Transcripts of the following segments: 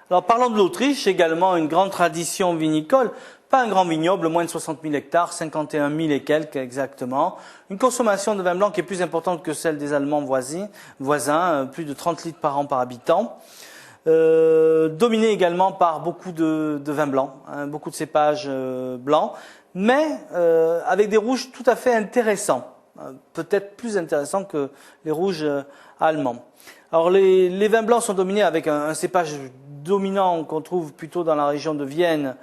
Alors parlons de l'Autriche, également une grande tradition vinicole, pas un grand vignoble, moins de 60 000 hectares, 51 000 et quelques exactement. Une consommation de vin blanc qui est plus importante que celle des Allemands voisins, plus de 30 litres par an par habitant. Dominé également par beaucoup de vins blancs, beaucoup de cépages blancs, mais avec des rouges tout à fait intéressants, peut-être plus intéressants que les rouges allemands. Alors les vins blancs sont dominés avec un cépage dominant qu'on trouve plutôt dans la région de Vienne,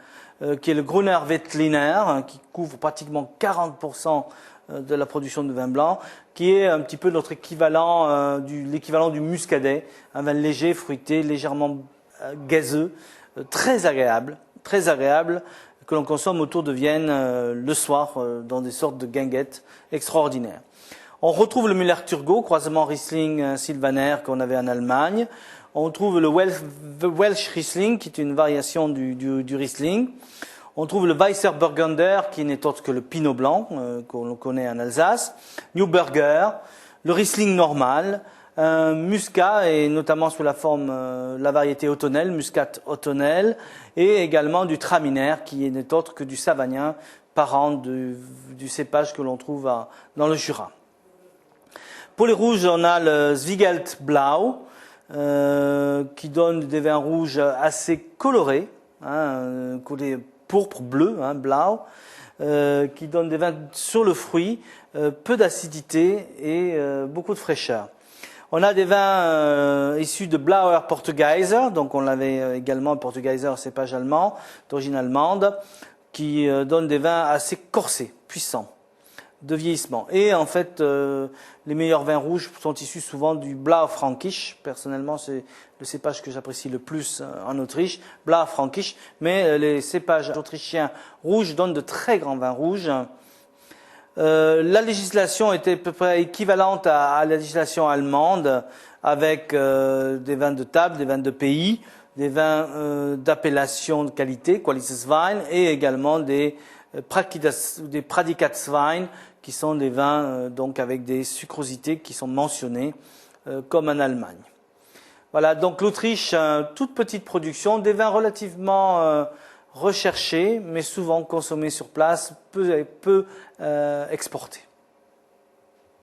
qui est le Gruner Veltliner, qui couvre pratiquement 40% de la production de vin blanc, qui est un petit peu notre équivalent, l'équivalent du muscadet, un vin léger, fruité, légèrement gazeux, très agréable, que l'on consomme autour de Vienne le soir dans des sortes de guinguettes extraordinaires. On retrouve le Müller-Thurgau, croisement Riesling-Sylvaner qu'on avait en Allemagne. On trouve le Welsh Riesling, qui est une variation du Riesling. On trouve le Weisser Burgunder, qui n'est autre que le Pinot Blanc, qu'on connaît en Alsace. Neuburger, le Riesling normal, un Muscat, et notamment sous la forme, la variété Ottonel, Muscat Ottonel, et également du Traminer, qui n'est autre que du Savagnin, parent du cépage que l'on trouve dans le Jura. Pour les rouges, on a le Zwiegelt Blau, qui donne des vins rouges assez colorés, côté pourpre, bleu, blau, qui donne des vins sur le fruit, peu d'acidité et beaucoup de fraîcheur. On a des vins issus de Blauer Portugieser, donc on l'avait également, Portugieser, cépage allemand, d'origine allemande, qui donne des vins assez corsés, puissants, de vieillissement. Et en fait, les meilleurs vins rouges sont issus souvent du Blaufränkisch. Personnellement, c'est le cépage que j'apprécie le plus en Autriche, Blaufränkisch. Mais les cépages autrichiens rouges donnent de très grands vins rouges. La législation était à peu près équivalente à la législation allemande, avec des vins de table, des vins de pays, des vins d'appellation de qualité, Qualitätswein, et également des Prädikatswein, qui sont des vins donc avec des sucrosités qui sont mentionnées comme en Allemagne. Voilà, donc l'Autriche, toute petite production, des vins relativement recherchés, mais souvent consommés sur place, peu exportés.